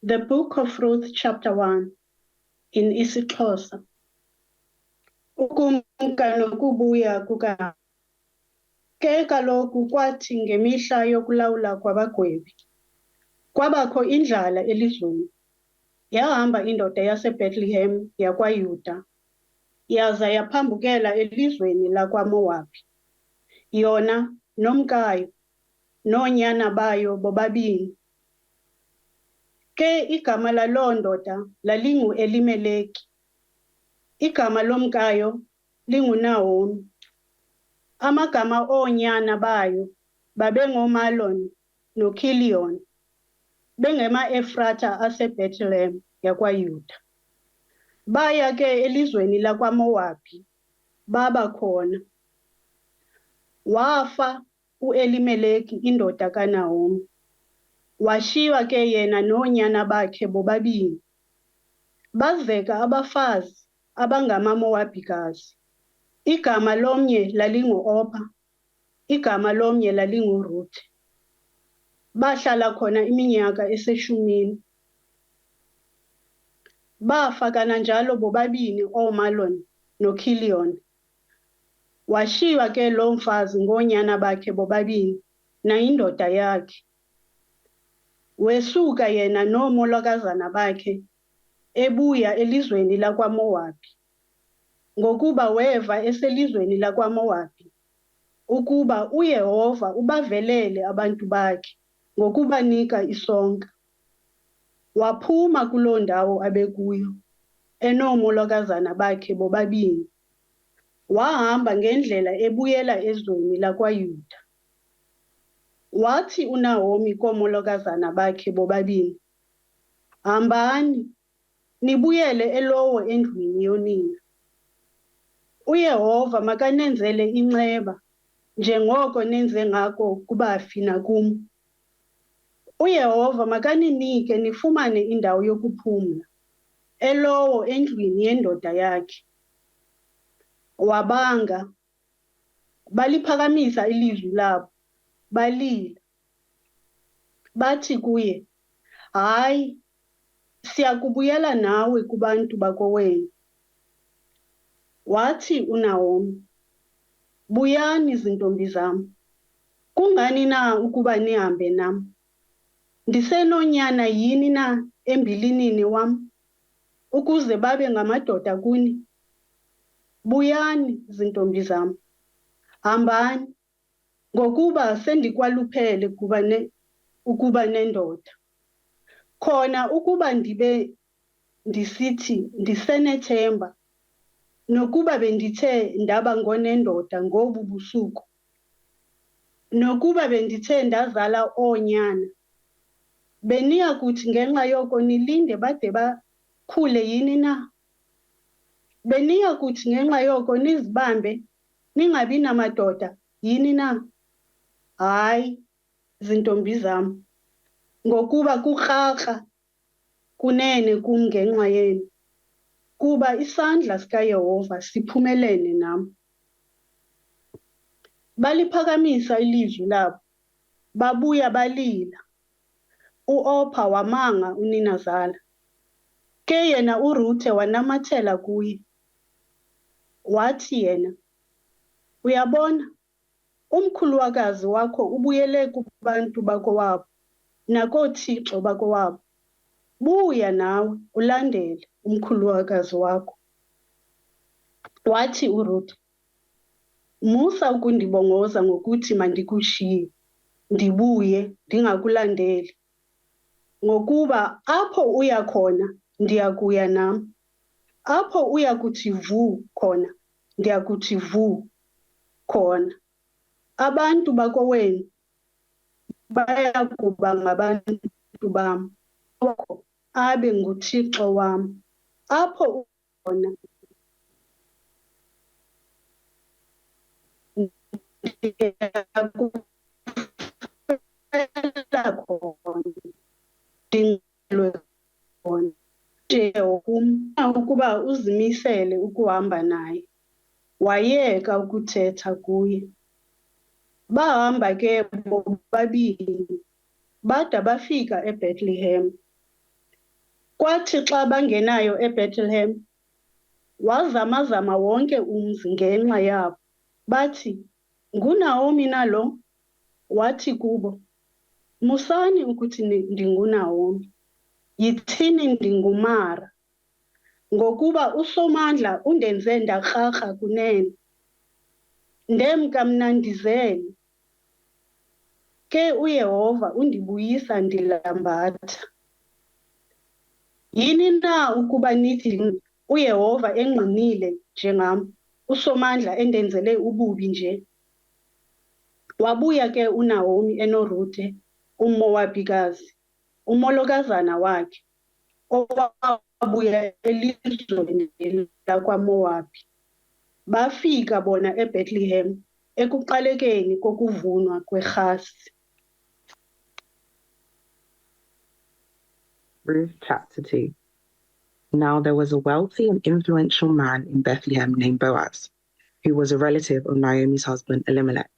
The Book of Ruth, chapter 1, in isiXhosa. Ukumka nokubuya kuka. Ke kaloku kwathi ngemihla yokulawula kwabagwebi. Kwabakho indlala elizweni. Yahamba indoda yaseBethlehem yakwaYuda. Yaza yaphambukela elizweni lakwaMowabi. Yona nomkayo noonyana bayo bobabini. Ke igama laloo ndoda lalingu-Elimeleki. Igama lomkayo linguNaomi. Amagama oonyana bayo babengoMalon noKilion, bengema-Efrata aseBethlehem yakwaYuda. Baya ke elizweni lakwaMowabi, baba khona. Wafa u-Elimeleki indoda kaNaomi. Washiywa ke yena noonyana bakhe bobabini. Bazeka abafazi abangamaMoabhikazi. Igama lomnye lalingu-Opha, igama lomnye lalinguRuth. Bahlala khona iminyaka eseshumini. Bafa kananjalo bobabini ooMalon noKilion. Washiywa ke lo mfazi ngoonyana bakhe bobabini nayindoda yakhe. Wesuka yena noomolokazana bakhe ebuya elizweni lakwaMowabi, ngokuba weva eselizweni lakwaMowabi ukuba uYehova ubavelele abantu bakhe ngokubanika isonka. Waphuma kuloo ndawo abekuyo enoomolokazana bakhe bobabini. Wahamba ngendlela ebuyela ezweni lakwaYuda. Wathi uNaomi koomolokazana bakhe bobabini, hambani, nibuyele elowo endlwini yonina. UYehova makanenzele inceba, njengoko nenze ngako kubafi nakum. UYehova makaninike nifumane indawo yokuphumla, elowo endlwini yendoda yakhe. Wabanga, baliphakamisa ilizwi labo, balila. Bathi kuye, hayi, siya kubuyela nawe kubantu bakowenu. Wathi uNaomi, buyani zintombi zam. Kungani na ukuba nihambe nam? Ndisenonyana yini na embilinini wam, ukuze babe ngamadoda kuni? Buyani zintombi zam, hambani, ngokuba sendikwaluphele ukuba nendoda. Khona ukuba ndibe ndisithi ndisenethemba, nokuba bendithe ndaba ngonendoda ngobu busuku, nokuba bendithe ndazala oonyana, beniya kuthi ngenxa yoko nilinde bade bakhule yini na? Beniya kuthi ngenxa yoko nizibambe, ningabi namadoda yini na? Hayi, zintombi zam, ngokuba kurharha kunene kum ngenxa yenu, kuba isandla sikaYehova siphumelene nam. Baliphakamisa ilizwi labo, babuya balila. U-Opha wamanga uninazala, ke yena uRuthe wanamathela kuye. Wathi yena, uyabona, umkhuluwakazi wakho ubuyele kubantu bakowabo nakoothixo bakowabo. Buya nawe ulandele umkhuluwakazi wakho. Wathi uRuthe, musa ukundibongoza ngokuthi mandikushiye, ndibuye ndingakulandeli, ngokuba apho uya khona ndiyakuya nam, apho uya kuthi vu khona ndiyakuthi vu khona. Abantu bakowenu baya kuba ngabantu bam, abe nguThixo wam. Apho khona ukuba uzimisele ukuhamba naye. Wayeka ukuthetha kuye. Bahamba ke bobabini bada bafika eBethlehem. Kwathi xa bangenayo eBethlehem, wazamazama wonke umzi ngenxa yabo. Bathi, "NguNaomi na lo?" Wathi kubo, "Musani ukuthi ndinguNaomi, yithini ndinguMara, ngokuba uSomandla undenze ndakrakra kunene. Ndemka mna ndizele, ke uYehova undibuyisa ndilambatha. Yini na ukuba nithi uYehova engqinile njengam, uSomandla endenzele ububi nje?" Wabuya ke uNaomi enoRuthe, uMoabikazi, umolokazana wakhe, owabuya elizweni lakwaMowabi. Bafika bona eBethlehem ekuqalekeni kokuvunwa kwerhasi. Ruth chapter 2. Now there was a wealthy and influential man in Bethlehem named Boaz, who was a relative of Naomi's husband Elimelech.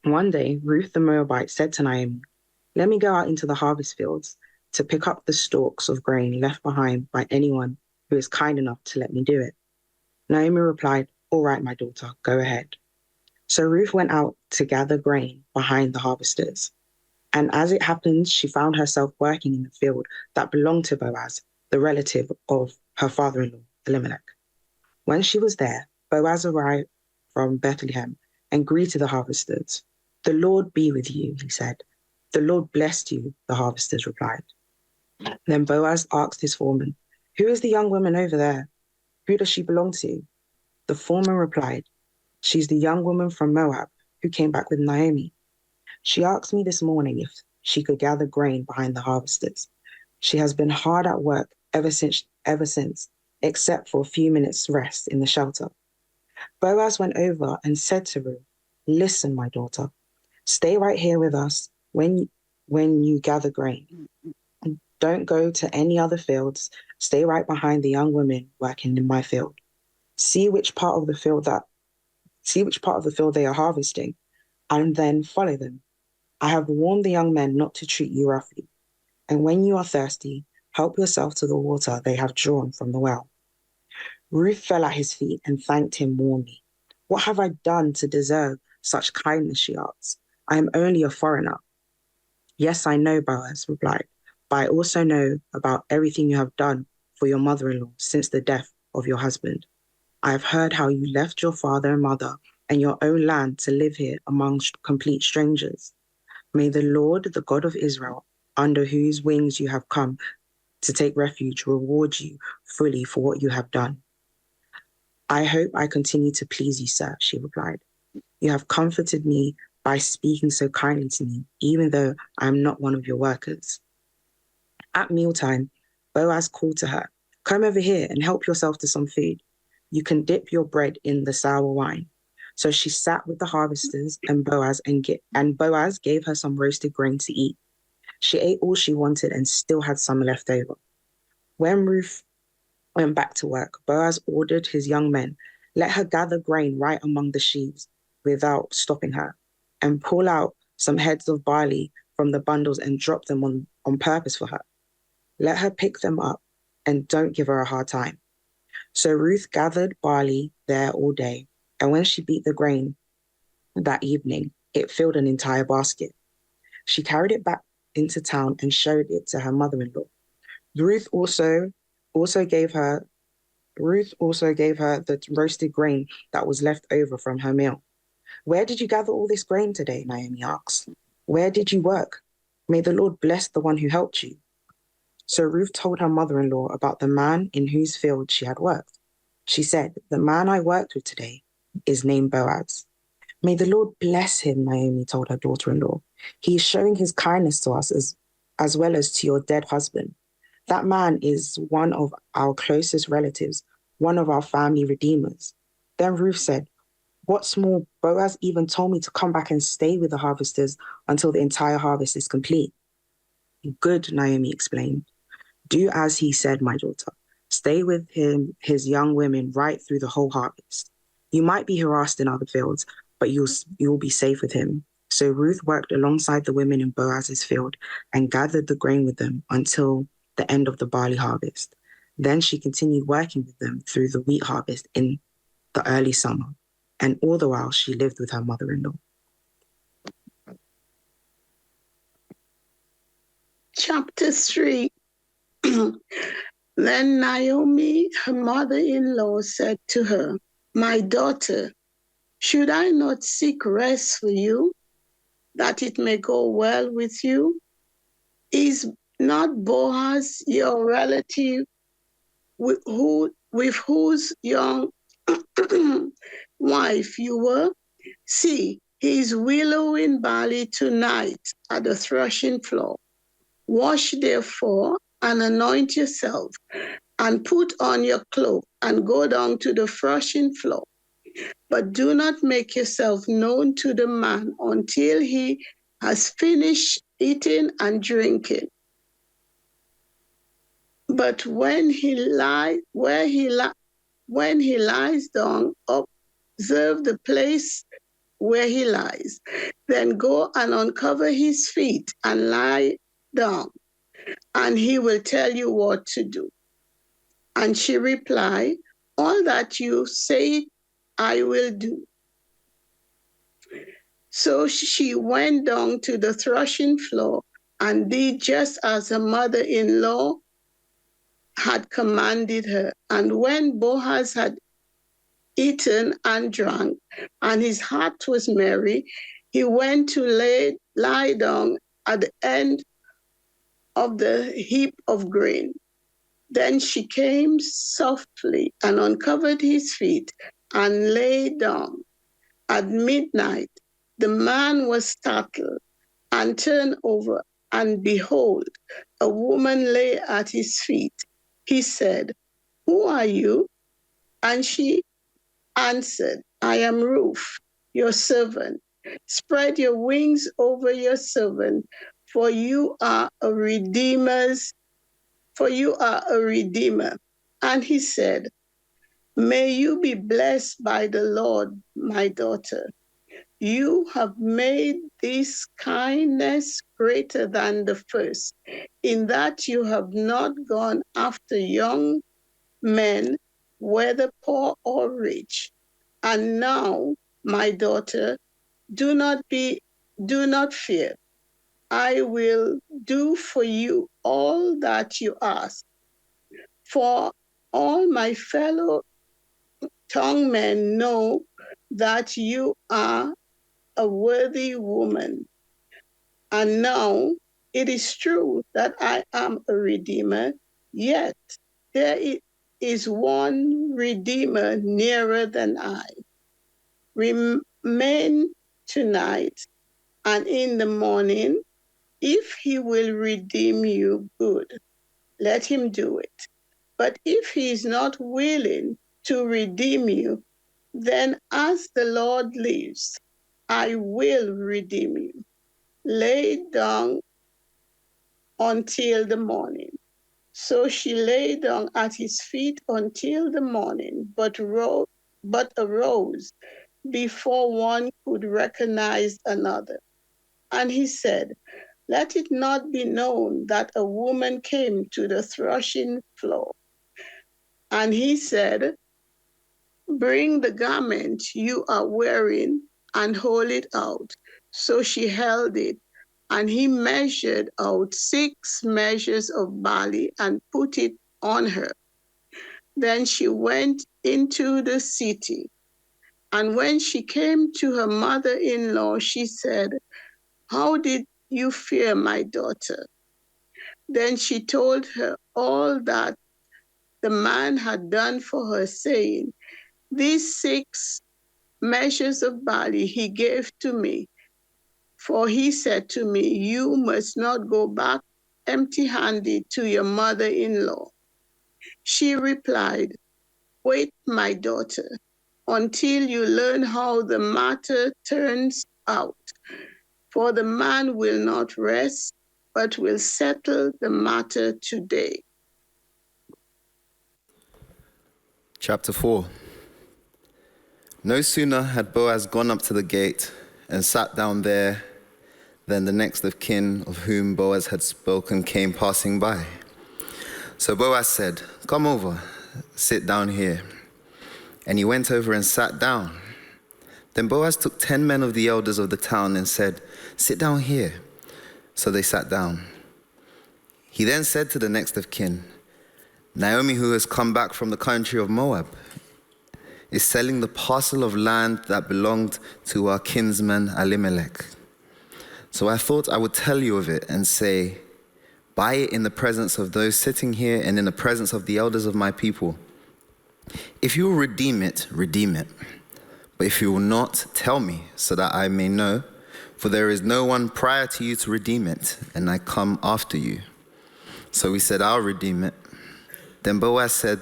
One day, Ruth the Moabite said to Naomi, "Let me go out into the harvest fields to pick up the stalks of grain left behind by anyone who is kind enough to let me do it." Naomi replied, "All right, my daughter, go ahead." So Ruth went out to gather grain behind the harvesters. And as it happened, she found herself working in the field that belonged to Boaz, the relative of her father-in-law, Elimelech. When she was there, Boaz arrived from Bethlehem and greeted the harvesters. "The Lord be with you," he said. "The Lord bless you," the harvesters replied. Then Boaz asked his foreman, "Who is the young woman over there? Who does she belong to?" The foreman replied, "She's the young woman from Moab who came back with Naomi. She asked me this morning if she could gather grain behind the harvesters. She has been hard at work ever since, except for a few minutes' rest in the shelter." Boaz went over and said to Ruth, "Listen, my daughter, stay right here with us when you gather grain. Don't go to any other fields. Stay right behind the young women working in my field. See which part of the field they are harvesting, and then follow them. I have warned the young men not to treat you roughly. And when you are thirsty, help yourself to the water they have drawn from the well." Ruth fell at his feet and thanked him warmly. "What have I done to deserve such kindness?" she asked. "I am only a foreigner." "Yes, I know," Boaz replied, "but I also know about everything you have done for your mother-in-law since the death of your husband. I have heard how you left your father and mother and your own land to live here among complete strangers. May the Lord, the God of Israel, under whose wings you have come to take refuge, reward you fully for what you have done." "I hope I continue to please you, sir," she replied. "You have comforted me by speaking so kindly to me, even though I am not one of your workers." At mealtime, Boaz called to her, "Come over here and help yourself to some food. You can dip your bread in the sour wine." So she sat with the harvesters and Boaz gave her some roasted grain to eat. She ate all she wanted and still had some left over. When Ruth went back to work, Boaz ordered his young men, "Let her gather grain right among the sheaves without stopping her, and pull out some heads of barley from the bundles and drop them on purpose for her. Let her pick them up and don't give her a hard time." So Ruth gathered barley there all day, and when she beat the grain that evening, it filled an entire basket. She carried it back into town and showed it to her mother-in-law. Ruth also gave her the roasted grain that was left over from her meal. "Where did you gather all this grain today?" Naomi asked. "Where did you work? May the Lord bless the one who helped you." So Ruth told her mother-in-law about the man in whose field she had worked. She said, "The man I worked with today is named Boaz." "May the Lord bless him," Naomi told her daughter-in-law. "He is showing his kindness to us as well as to your dead husband. That man is one of our closest relatives, one of our family redeemers." Then Ruth said, "What's more, Boaz even told me to come back and stay with the harvesters until the entire harvest is complete." "Good," Naomi explained. "Do as he said, my daughter. Stay with his young women right through the whole harvest. You might be harassed in other fields, but you'll be safe with him." So Ruth worked alongside the women in Boaz's field and gathered the grain with them until the end of the barley harvest. Then she continued working with them through the wheat harvest in the early summer, and all the while she lived with her mother-in-law. Chapter 3. Then Naomi, her mother-in-law, said to her, "My daughter, should I not seek rest for you, that it may go well with you? Is not Boaz your relative, with whose young wife you were? See, he is winnowing barley tonight at the threshing floor. Wash therefore and anoint yourself, and put on your cloak, and go down to the threshing floor. But do not make yourself known to the man until he has finished eating and drinking. But when he lies down, observe the place where he lies. Then go and uncover his feet and lie down, and he will tell you what to do." And she replied, "All that you say I will do." So she went down to the threshing floor and did just as her mother-in-law had commanded her. And when Boaz had eaten and drank, and his heart was merry, he went to lie down at the end of the heap of grain. Then she came softly and uncovered his feet and lay down. At midnight, the man was startled and turned over, and behold, a woman lay at his feet. He said, "Who are you?" And she answered, "I am Ruth, your servant. Spread your wings over your servant, for you are a redeemer. And he said, "May you be blessed by the Lord, my daughter. You have made this kindness greater than the first, in that you have not gone after young men, whether poor or rich. And now, my daughter, do not fear. I will do for you all that you ask. For all my fellow tongue men know that you are a worthy woman. And now it is true that I am a redeemer, yet there is one redeemer nearer than I. Remain tonight, and in the morning, if he will redeem you, good, let him do it. But if he is not willing to redeem you, then as the Lord lives, I will redeem you. Lay down until the morning." So she lay down at his feet until the morning, but arose before one could recognize another. And he said, "Let it not be known that a woman came to the threshing floor." And he said, "Bring the garment you are wearing and hold it out." So she held it, and he measured out 6 measures of barley and put it on her. Then she went into the city. And when she came to her mother-in-law, she said, "How did you fare, my daughter?" Then she told her all that the man had done for her, saying, "These 6 measures of barley he gave to me, for he said to me, you must not go back empty-handed to your mother-in-law." She replied, "Wait, my daughter, until you learn how the matter turns out. For the man will not rest, but will settle the matter today." Chapter 4. No sooner had Boaz gone up to the gate and sat down there than the next of kin of whom Boaz had spoken came passing by. So Boaz said, "Come over, sit down here." And he went over and sat down. Then Boaz took 10 men of the elders of the town and said, "Sit down here." So they sat down. He then said to the next of kin, "Naomi, who has come back from the country of Moab, is selling the parcel of land that belonged to our kinsman Elimelech. So I thought I would tell you of it and say, buy it in the presence of those sitting here and in the presence of the elders of my people. If you will redeem it, redeem it. But if you will not, tell me, so that I may know, for there is no one prior to you to redeem it, and I come after you." So he said, "I'll redeem it." Then Boaz said,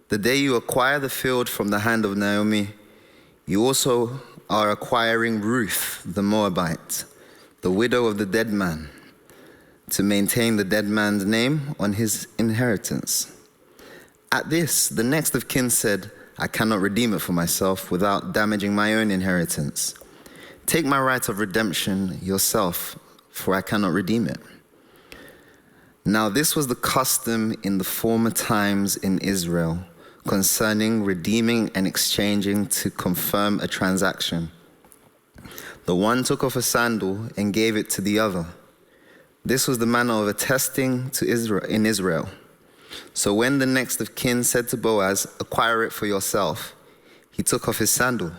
"The day you acquire the field from the hand of Naomi, you also are acquiring Ruth the Moabite, the widow of the dead man, to maintain the dead man's name on his inheritance." At this, the next of kin said, "I cannot redeem it for myself without damaging my own inheritance. Take my right of redemption yourself, for I cannot redeem it." Now this was the custom in the former times in Israel concerning redeeming and exchanging to confirm a transaction. The one took off a sandal and gave it to the other. This was the manner of attesting to Israel in Israel. So when the next of kin said to Boaz, "Acquire it for yourself," he took off his sandal.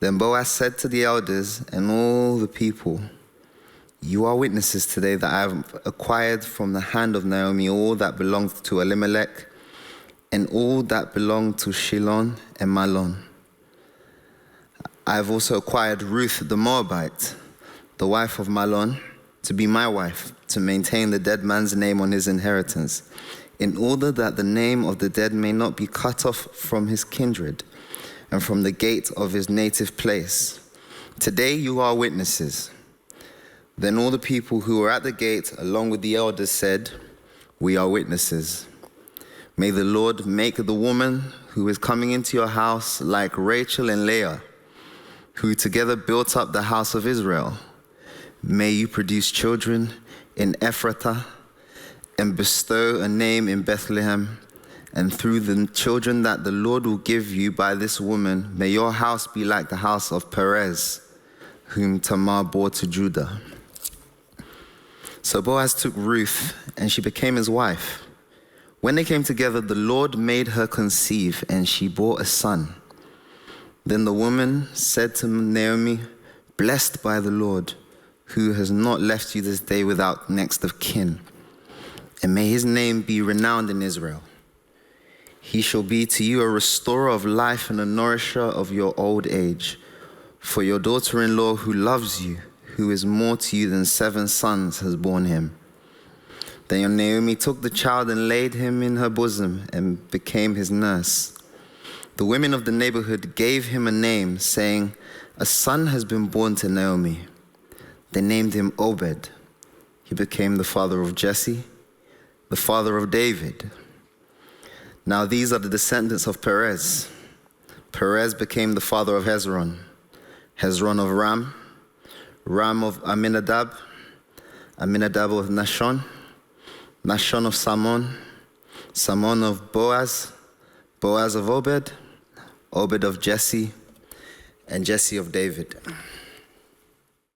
Then Boaz said to the elders and all the people, "You are witnesses today that I have acquired from the hand of Naomi all that belonged to Elimelech and all that belonged to Shilon and Malon. I have also acquired Ruth the Moabite, the wife of Malon, to be my wife, to maintain the dead man's name on his inheritance, in order that the name of the dead may not be cut off from his kindred and from the gate of his native place. Today you are witnesses." Then all the people who were at the gate, along with the elders, said, "We are witnesses. May the Lord make the woman who is coming into your house like Rachel and Leah, who together built up the house of Israel. May you produce children in Ephrathah and bestow a name in Bethlehem. And through the children that the Lord will give you by this woman, may your house be like the house of Perez, whom Tamar bore to Judah." So Boaz took Ruth, and she became his wife. When they came together, the Lord made her conceive, and she bore a son. Then the woman said to Naomi, "Blessed by the Lord, who has not left you this day without next of kin, and may his name be renowned in Israel. He shall be to you a restorer of life and a nourisher of your old age. For your daughter-in-law who loves you, who is more to you than 7 sons, has borne him." Then Naomi took the child and laid him in her bosom and became his nurse. The women of the neighborhood gave him a name, saying, "A son has been born to Naomi." They named him Obed. He became the father of Jesse, the father of David. Now these are the descendants of Perez. Perez became the father of Hezron, Hezron of Ram, Ram of Aminadab, Aminadab of Nashon, Nashon of Salmon, Salmon of Boaz, Boaz of Obed, Obed of Jesse, and Jesse of David.